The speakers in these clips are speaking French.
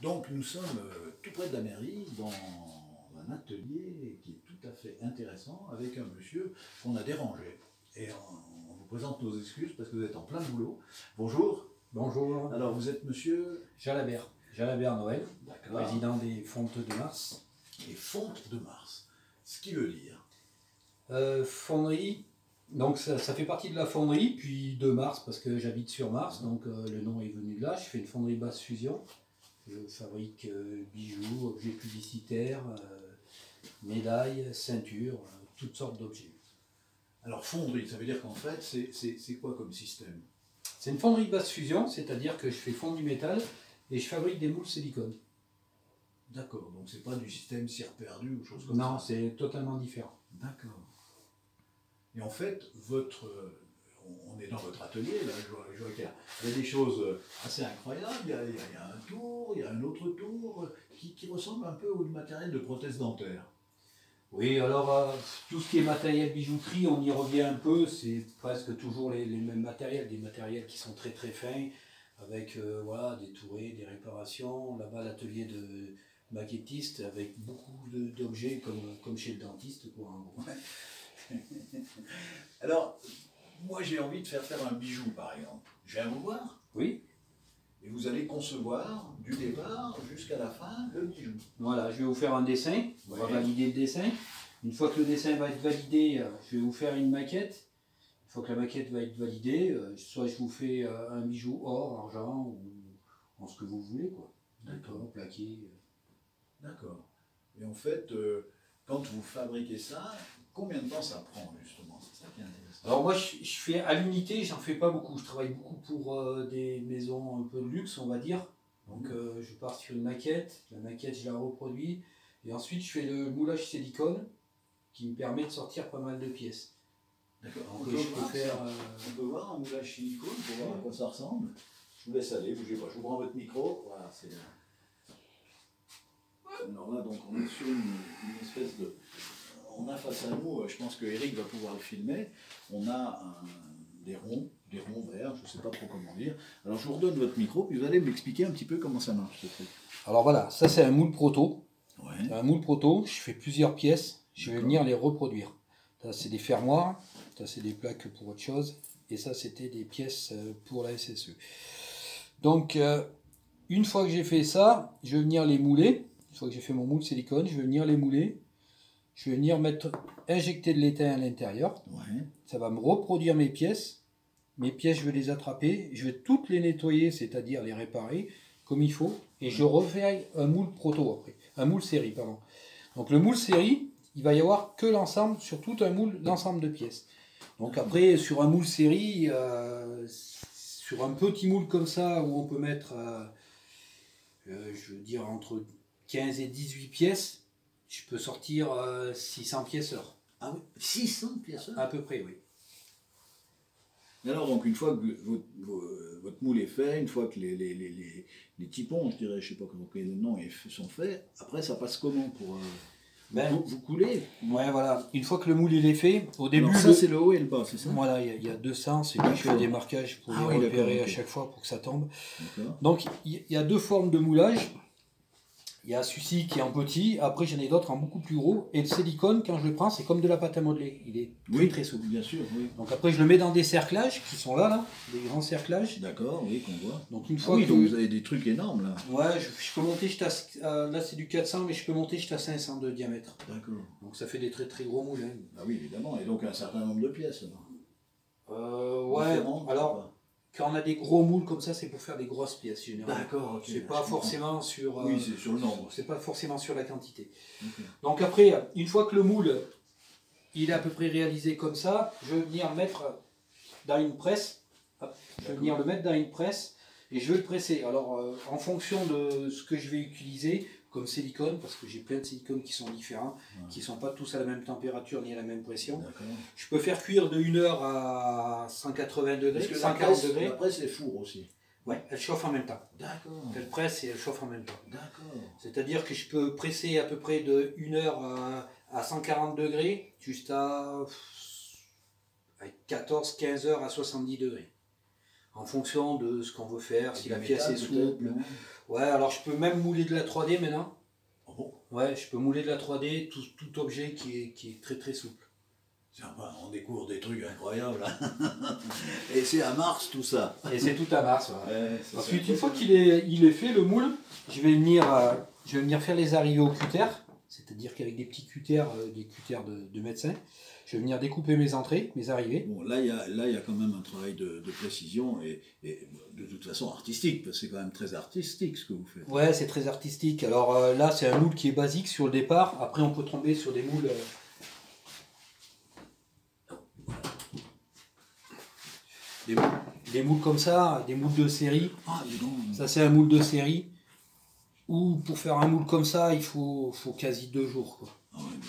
Donc nous sommes tout près de la mairie, dans un atelier qui est tout à fait intéressant, avec un monsieur qu'on a dérangé. Et on vous présente nos excuses parce que vous êtes en plein boulot. Bonjour. Bonjour. Alors vous êtes monsieur Jalabert Noël, président des Fontes de Mars. Les Fontes de Mars, ce qui veut dire fonderie, donc ça fait partie de la fonderie, puis de Mars, parce que j'habite sur Mars, donc le nom est venu de là. Je fais une fonderie basse fusion. Je fabrique bijoux, objets publicitaires, médailles, ceintures, toutes sortes d'objets. Alors fonderie, ça veut dire qu'en fait, c'est quoi comme système? C'est une fonderie basse fusion, c'est-à-dire que je fais fondre du métal et je fabrique des moules silicone. D'accord, donc c'est pas du système cire perdu ou chose comme ça? Non, c'est totalement différent. D'accord. Et en fait, on est dans votre atelier, là, je vois qu'il y a des choses assez incroyables, il y a un tour, il y a un autre tour, qui ressemble un peu au matériel de prothèse dentaire. Oui, alors tout ce qui est matériel bijouterie, on y revient un peu, c'est presque toujours les mêmes matériels, des matériels qui sont très très fins, avec voilà, des tourées, des réparations. Là-bas, l'atelier de maquettiste, avec beaucoup d'objets comme chez le dentiste, quoi, en gros. Alors, moi j'ai envie de faire un bijou par exemple. Je viens vous voir. Oui. Et vous allez concevoir du départ jusqu'à la fin le bijou. Voilà, je vais vous faire un dessin, on va valider le dessin. Une fois que le dessin va être validé, je vais vous faire une maquette. Une fois que la maquette va être validée, soit je vous fais un bijou or, argent, ou en ce que vous voulez, quoi. D'accord. Plaqué. D'accord. Et en fait, quand vous fabriquez ça, combien de temps ça prend justement? C'est ça qui est intéressant. Alors moi je fais à l'unité, j'en fais pas beaucoup. Je travaille beaucoup pour des maisons un peu de luxe, on va dire. Donc je pars sur une maquette, la maquette je la reproduis. Et ensuite je fais le moulage silicone qui me permet de sortir pas mal de pièces. D'accord. On peut voir un moulage silicone pour voir à quoi ça ressemble. Je vous laisse aller, bougez pas. Je vous prends votre micro. Voilà, c'est. Alors là, donc, on est sur une espèce de. On a face à nous, je pense que Eric va pouvoir le filmer. On a des ronds verts, je ne sais pas trop comment dire. Alors je vous redonne votre micro, puis vous allez m'expliquer un petit peu comment ça marche ce truc. Alors voilà, ça c'est un moule proto. Ouais. Un moule proto, je fais plusieurs pièces, je vais venir les reproduire. Ça c'est des fermoirs, ça c'est des plaques pour autre chose, et ça c'était des pièces pour la SSE. Donc une fois que j'ai fait ça, je vais venir les mouler. Une fois que j'ai fait mon moule silicone, je vais venir les mouler. Je vais venir injecter de l'étain à l'intérieur. Ouais. Ça va me reproduire mes pièces. Mes pièces, je vais les attraper. Je vais toutes les nettoyer, c'est-à-dire les réparer comme il faut. Et je refais un moule proto après. Un moule série, pardon. Donc le moule série, il va y avoir que l'ensemble, sur tout un moule, l'ensemble de pièces. Donc après, sur un moule série, sur un petit moule comme ça, où on peut mettre, je veux dire, entre 15 et 18 pièces, je peux sortir 600 pièces heure. Ah oui, 600 pièces heure? À peu près, oui. Et alors, donc, une fois que votre moule est fait, une fois que les typons, je dirais, je ne sais pas comment les noms, sont faits, après, ça passe comment pour... vous coulez? Ouais, voilà. Une fois que le moule il est fait, au début... Alors ça, c'est le haut et le bas, c'est ça? Voilà, il y a deux sens, et puis je fais des marquages pour les repérer à chaque fois pour que ça tombe. Donc, il y a deux formes de moulage. Il y a celui-ci qui est en petit, après j'en ai d'autres en beaucoup plus gros. Et le silicone, quand je le prends, c'est comme de la pâte à modeler. Il est très souple. Bien sûr, oui. Donc après je le mets dans des cerclages qui sont là, des grands cerclages. D'accord, oui, qu'on voit. Donc une fois donc vous avez des trucs énormes là. Ouais, je peux monter là c'est du 400, mais je peux monter jusqu'à 500 de diamètre. D'accord. Donc ça fait des très très gros moules. Hein. Ah oui, évidemment, et donc un certain nombre de pièces. Ouais, alors... Quand on a des gros moules comme ça, c'est pour faire des grosses pièces généralement. D'accord, ok. C'est pas forcément sur. Oui, c'est sur le nombre. C'est pas forcément sur la quantité. Okay. Donc après, une fois que le moule il est à peu près réalisé comme ça, je vais venir le mettre dans une presse. Je vais venir le mettre dans une presse et je vais le presser. Alors en fonction de ce que je vais utiliser comme silicone, parce que j'ai plein de silicones qui sont différents, qui ne sont pas tous à la même température ni à la même pression. Je peux faire cuire de 1 heure à 180 degrés, 140 degrés. La presse est four aussi. Ouais, elle chauffe en même temps. D'accord. Elle presse et elle chauffe en même temps. D'accord. C'est-à-dire que je peux presser à peu près de 1 heure à 140 degrés jusqu'à 14-15 heures à 70 degrés. en fonction de ce qu'on veut faire, si la pièce est souple. non? Ouais, alors je peux même mouler de la 3D maintenant. Oh bon? Ouais, je peux mouler de la 3D, tout objet qui est très très souple. On découvre des trucs incroyables. Hein. Et c'est à Mars tout ça. Et c'est tout à Mars. Ouais. Ouais, Ensuite, une fois qu'il est fait, le moule, je vais venir faire les arrivées au cutter, c'est-à-dire qu'avec des petits cutters, des cutters de médecin, je vais venir découper mes entrées, mes arrivées. Bon, là, il y a quand même un travail de précision et de toute façon artistique, parce que c'est quand même très artistique ce que vous faites. Ouais, c'est très artistique. Alors là, c'est un moule qui est basique sur le départ. Après, on peut tomber sur des moules... Des moules comme ça, des moules de série. Ah, dis donc. Ça, c'est un moule de série. Ou pour faire un moule comme ça, il faut quasi 2 jours. Quoi. Ah, ouais, dis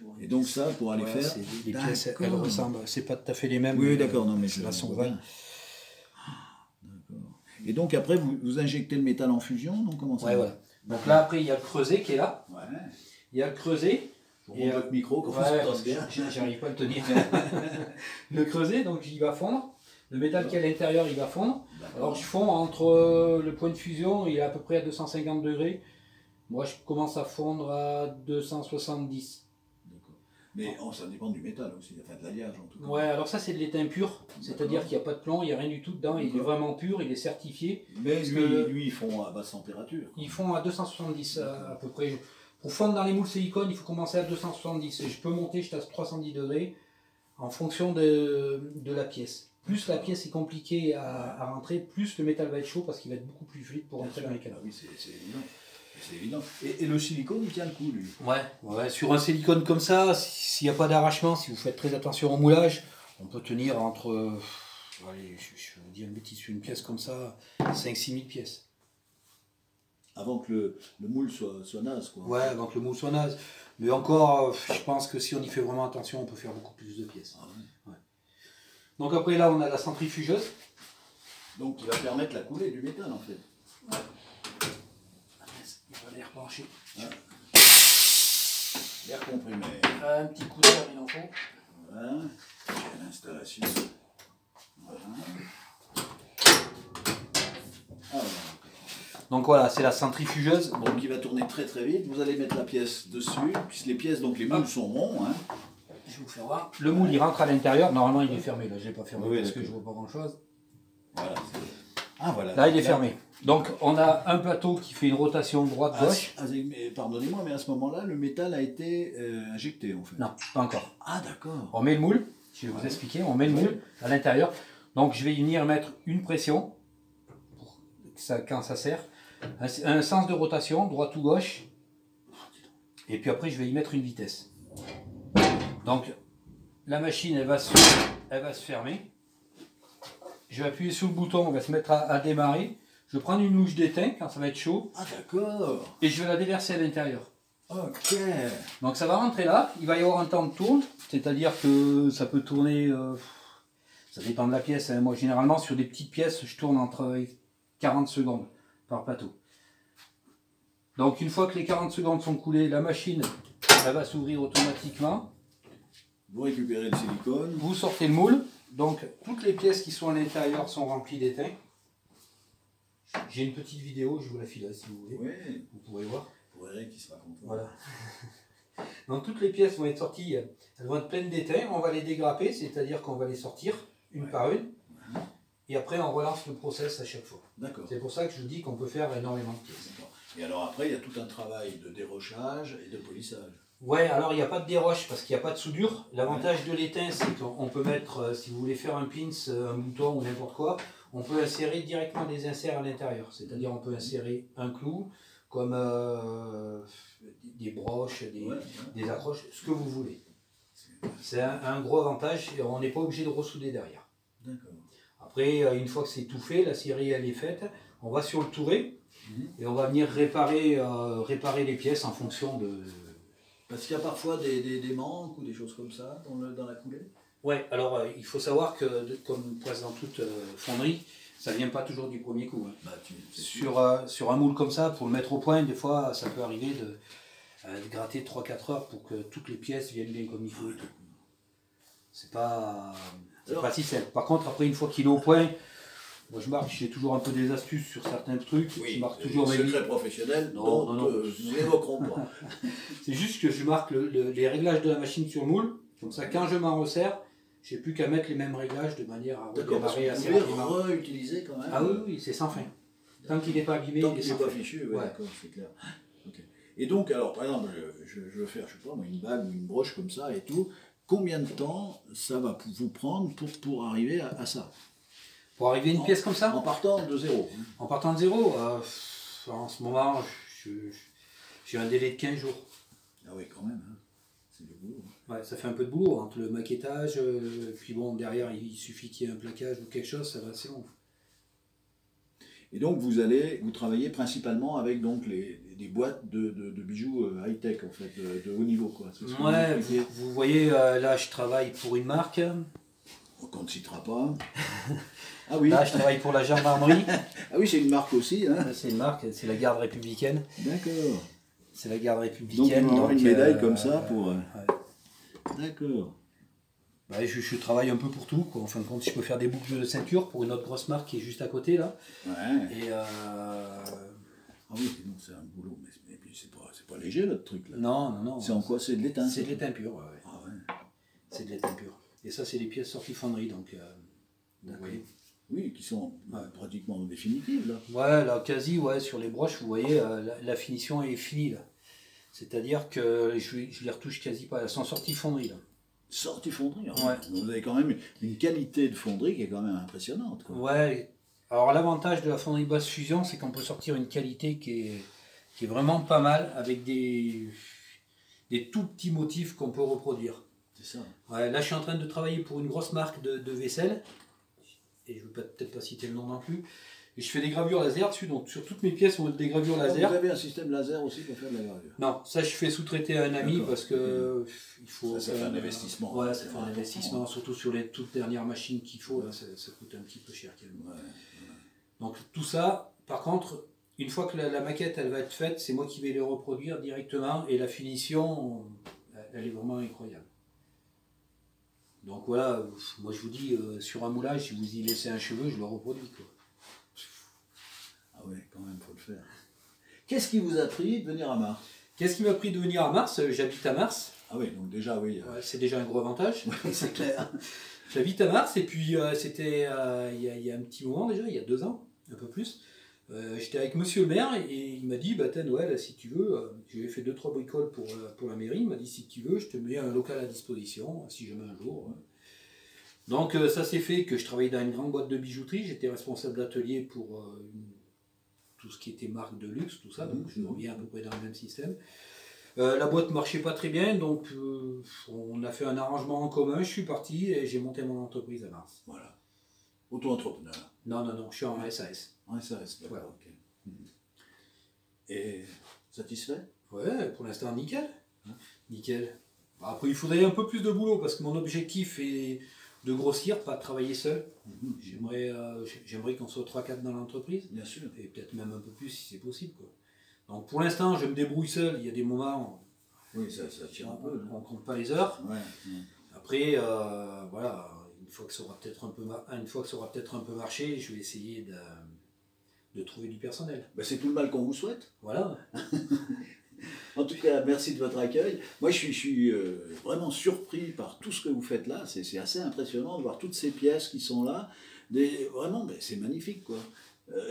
donc. Et donc ça, pour aller faire... Les pièces, elles ressemblent. C'est pas tout à fait les mêmes. Oui, d'accord, non, mais c'est la son D'accord. Et donc après, vous injectez le métal en fusion, donc comment ça Ouais, voilà. Donc là, après, il y a le creuset qui est là. Ouais. Il y a le creuset. Je remonte votre micro, quand ouais, vous se bien. J'arrive pas à le tenir. Le creuset, donc il va fondre. Le métal qui est à l'intérieur, il va fondre. Alors je fonds entre le point de fusion, il est à peu près à 250 degrés. Moi, je commence à fondre à 270. D'accord. Mais ça dépend du métal aussi, enfin de l'alliage en tout cas. Ouais, alors ça c'est de l'étain pur, c'est-à-dire qu'il n'y a pas de plomb, il n'y a rien du tout dedans, il est vraiment pur, il est certifié. Mais lui, ils font à basse température. Ils font à 270 à peu près. Pour fondre dans les moules silicone, il faut commencer à 270. Et je peux monter jusqu'à 310 degrés en fonction de la pièce. Plus la pièce est compliquée à rentrer, plus le métal va être chaud parce qu'il va être beaucoup plus fluide pour rentrer dans les canaux. Oui, c'est évident. C'est évident. Et le silicone, il tient le coup, lui. Ouais, sur un silicone comme ça, s'il n'y a pas d'arrachement, si vous faites très attention au moulage, on peut tenir entre, allez, je vais dire une bêtise, sur une pièce comme ça, 5-6 000 pièces. Avant que le moule soit naze, quoi. Ouais, avant que le moule soit naze. Mais encore, je pense que si on y fait vraiment attention, on peut faire beaucoup plus de pièces. Ah ouais. Ouais. Donc après là, on a la centrifugeuse. Donc qui va permettre la coulée du métal, en fait. Ouais. Il va l'air penché. Ouais. L'air comprimé. Un petit coup d'air, il en faut. Voilà. Quelle installation. Voilà. Ah, voilà. Donc voilà, c'est la centrifugeuse. Donc il va tourner très très vite. Vous allez mettre la pièce dessus, puisque les pièces, donc les moules sont ronds. Hein. Je vais vous faire voir. Le moule il rentre à l'intérieur. Normalement il est fermé. Là je l'ai pas fermé parce que je vois pas grand chose. Voilà. Ah voilà. Là il est fermé. Donc on a un plateau qui fait une rotation droite-gauche. Pardonnez-moi, mais à ce moment-là, le métal a été injecté en fait. Non, pas encore. Ah d'accord. On met le moule. Je vais vous expliquer. On met le moule à l'intérieur. Donc je vais venir mettre une pression pour ça, quand ça sert. Un sens de rotation, droite ou gauche. Et puis après, je vais y mettre une vitesse. Donc, la machine, elle va se fermer. Je vais appuyer sur le bouton, on va se mettre à démarrer. Je vais prendre une louche d'étain quand ça va être chaud. Ah d'accord. Et je vais la déverser à l'intérieur. Ok. Donc ça va rentrer là. Il va y avoir un temps de tourne. C'est-à-dire que ça peut tourner... ça dépend de la pièce. Hein. Moi, généralement, sur des petites pièces, je tourne entre 40 secondes par plateau. Donc une fois que les 40 secondes sont coulées, la machine elle va s'ouvrir automatiquement. Vous récupérez le silicone. Vous sortez le moule. Donc toutes les pièces qui sont à l'intérieur sont remplies d'étain. J'ai une petite vidéo, je vous la file si vous voulez. Oui. Vous pourrez voir. Pour Eric qui se raconte. Voilà. Donc toutes les pièces vont être sorties, elles vont être pleines d'étain. On va les dégrapper, c'est-à-dire qu'on va les sortir une par une. Et après on relance le process à chaque fois. D'accord. C'est pour ça que je vous dis qu'on peut faire énormément de pièces. Et alors après, il y a tout un travail de dérochage et de polissage. Ouais, alors il n'y a pas de déroche parce qu'il n'y a pas de soudure. L'avantage de l'étain, c'est qu'on peut mettre, si vous voulez faire un pins, un bouton ou n'importe quoi, on peut insérer directement des inserts à l'intérieur. C'est-à-dire on peut insérer un clou, comme des broches, des accroches, ce que vous voulez. C'est un gros avantage et on n'est pas obligé de ressouder derrière. D'accord. Après, une fois que c'est tout fait, la série elle est faite, on va sur le touret et on va venir réparer les pièces en fonction de... Parce qu'il y a parfois des manques ou des choses comme ça dans la coulée. Ouais, alors il faut savoir que, comme presque dans toute fonderie, ça ne vient pas toujours du premier coup. Hein. Bah, Sur un moule comme ça, pour le mettre au point, des fois, ça peut arriver de gratter 3-4 heures pour que toutes les pièces viennent bien comme il faut. C'est pas... C'est pas si simple. Par contre, après, une fois qu'il est au point, moi je marque, j'ai toujours un peu des astuces sur certains trucs. Oui, je marque toujours mes secret professionnel, non, nous n'évoquerons pas. C'est juste que je marque les réglages de la machine sur le moule. Comme ça, quand je m'en resserre, j'ai plus qu'à mettre les mêmes réglages de manière à redémarrer assez rapidement. Vous pouvez réutiliser quand même. Ah oui, c'est sans fin. Tant qu'il n'est pas abîmé, tant il est qu'il sans n'est pas fin. fichu, ouais. D'accord, c'est clair. Okay. Et donc, alors, par exemple, je veux faire, je sais pas, une bague ou une broche comme ça et tout. Combien de temps ça va vous prendre pour arriver à ça? Pour arriver à une pièce comme ça? En partant de zéro. En partant de zéro, en ce moment, j'ai un délai de 15 jours. Ah oui, quand même, hein. C'est du boulot. Ouais, ça fait un peu de boulot, entre le maquettage, puis bon, derrière, il suffit qu'il y ait un plaquage ou quelque chose, ça va, c'est bon. Et donc, vous travaillez principalement avec donc, des boîtes de bijoux high-tech, en fait, de haut niveau, quoi. Ouais, vous voyez, là, je travaille pour une marque. On ne citera pas. Ah oui. Là, je travaille pour la gendarmerie. Ah oui, c'est une marque aussi. Hein. C'est une marque, c'est la garde républicaine. D'accord. C'est la garde républicaine. Donc, on a une médaille comme ça pour... Ouais. D'accord. Bah, je travaille un peu pour tout, quoi. En fin de compte, je peux faire des boucles de ceinture pour une autre grosse marque qui est juste à côté, là. Ouais. Et ah oui, c'est un boulot, mais puis c'est pas léger, notre truc, là. Non. C'est en quoi? C'est de l'étain? C'est de l'étain pur, ouais. Ah ouais. C'est de l'étain pur. Et ça, c'est les pièces sorties fonderie, donc... Oui, qui sont pratiquement définitives, là. Ouais, là, quasi, ouais, sur les broches, vous voyez, la finition est finie, là. C'est-à-dire que je les retouche quasi pas, elles sont sorties fonderie, là. Sortie fonderie, hein. Ouais. Vous avez quand même une qualité de fonderie qui est quand même impressionnante, quoi. Ouais, alors l'avantage de la fonderie basse fusion, c'est qu'on peut sortir une qualité qui est vraiment pas mal, avec des tout petits motifs qu'on peut reproduire. C'est ça. Ouais, là, je suis en train de travailler pour une grosse marque de vaisselle, et je ne veux peut-être pas citer le nom non plus, et je fais des gravures laser dessus, donc sur toutes mes pièces, on met des gravures laser. Vous avez un système laser aussi pour faire de la gravure? Non, ça je fais sous-traiter à un ami parce que il faut... Ça fait un investissement. Ouais, ça fait un investissement, surtout sur les toutes dernières machines qu'il faut, là, ça coûte un petit peu cher. Ouais. Donc tout ça, par contre, une fois que la maquette elle va être faite, c'est moi qui vais les reproduire directement, et la finition, elle est vraiment incroyable. Donc voilà, moi je vous dis, sur un moulage, si vous y laissez un cheveu, je le reproduis, quoi. Ah ouais, quand même, il faut le faire. Qu'est-ce qui vous a pris de venir à Mars? Qu'est-ce qui m'a pris de venir à Mars? J'habite à Mars. Ah oui, donc déjà, oui. Ouais, c'est déjà un gros avantage. C'est clair. J'habite à Mars, et puis c'était il y a un petit moment déjà, il y a 2 ans, un peu plus. J'étais avec monsieur le maire, et il m'a dit, bah t'as Noël, si tu veux, j'ai fait 2-3 bricoles pour la mairie, il m'a dit, si tu veux, je te mets un local à disposition, si jamais un jour. Ouais. Donc ça s'est fait que je travaillais dans une grande boîte de bijouterie, j'étais responsable d'atelier pour tout ce qui était marque de luxe, tout ça, donc je reviens à peu près dans le même système. La boîte ne marchait pas très bien, donc on a fait un arrangement en commun, je suis parti et j'ai monté mon entreprise à Mars. Voilà. Auto-entrepreneur. Non, je suis en SAS. En SAS, d'accord, Voilà. ok. Et satisfait? Ouais, pour l'instant, nickel. Nickel. Après, il faudrait un peu plus de boulot, parce que mon objectif est de grossir, pas de travailler seul. J'aimerais qu'on soit 3-4 dans l'entreprise. Bien sûr. Et peut-être même un peu plus si c'est possible, quoi. Donc pour l'instant, je me débrouille seul. Il y a des moments où oui, ça tire un peu. On ne compte pas les heures. Ouais. Après, voilà, une fois que ça aura peut-être un peu marché, je vais essayer de trouver du personnel. Ben, c'est tout le mal qu'on vous souhaite. Voilà. En tout cas, merci de votre accueil. Moi, je suis vraiment surpris par tout ce que vous faites là. C'est assez impressionnant de voir toutes ces pièces qui sont là. Vraiment, c'est magnifique, quoi.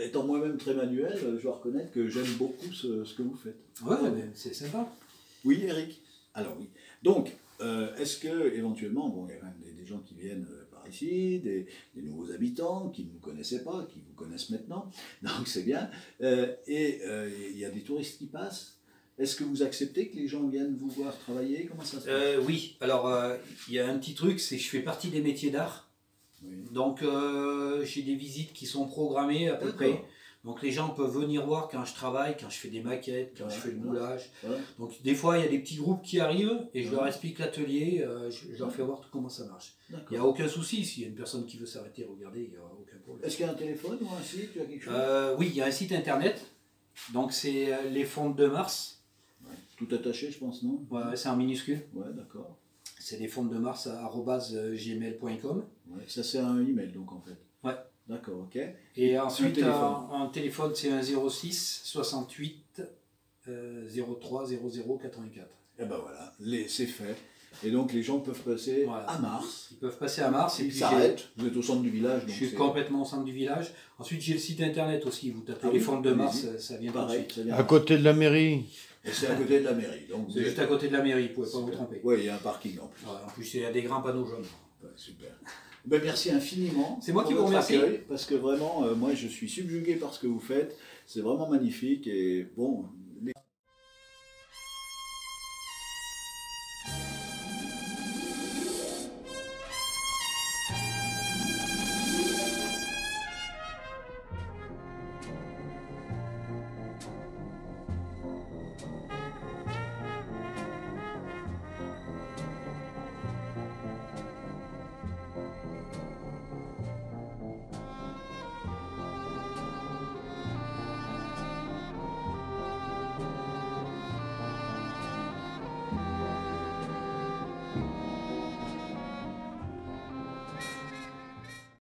Étant moi-même très manuel, je dois reconnaître que j'aime beaucoup ce que vous faites. Ouais, c'est sympa. Oui, Eric. Alors oui. Donc, est-ce que éventuellement, bon, il y a quand même des gens qui viennent par ici, des nouveaux habitants qui ne vous connaissaient pas, qui vous connaissent maintenant, donc c'est bien. Et il y a des touristes qui passent. Est-ce que vous acceptez que les gens viennent vous voir travailler? Comment ça se passe? Oui. Alors, il y a un petit truc, c'est que je fais partie des métiers d'art. Oui. Donc j'ai des visites qui sont programmées à peu près. Donc les gens peuvent venir voir quand je travaille, quand je fais des maquettes, quand je fais le moulage. Donc des fois il y a des petits groupes qui arrivent et je leur explique l'atelier, je leur fais voir comment ça marche. Il n'y a aucun souci, s'il y a une personne qui veut s'arrêter et regarder, il n'y aura aucun problème. Est-ce qu'il y a un téléphone ou un site? Tu as quelque chose? Oui, il y a un site internet. Donc c'est les Fontes de Mars. Tout attaché, je pense, non? Ouais, c'est en minuscule. Ouais, d'accord. c'est lesfondsdemars@gmail.com. Ouais, ça c'est un email donc en fait. Ouais. D'accord, ok. Et ensuite, téléphone. en téléphone, c'est un 06 68 03 00 84. Et ben voilà, c'est fait. Et donc les gens peuvent passer à Mars. Ils peuvent passer à Mars. Ils s'arrêtent. Vous êtes au centre du village. Donc je suis complètement au centre du village. Ensuite, j'ai le site internet aussi. Vous tapez les fonds de Mars, ça vient pareil, tout de suite. À côté de la mairie. Et c'est à côté de la mairie. C'est juste à côté de la mairie, vous ne pouvez pas vous tromper. Oui, il y a un parking en plus. Ouais, en plus, il y a des grands panneaux jaunes. Ouais, super. Ben, merci infiniment. C'est moi qui vous remercie. Parce que vraiment, moi, je suis subjugué par ce que vous faites. C'est vraiment magnifique. Et bon,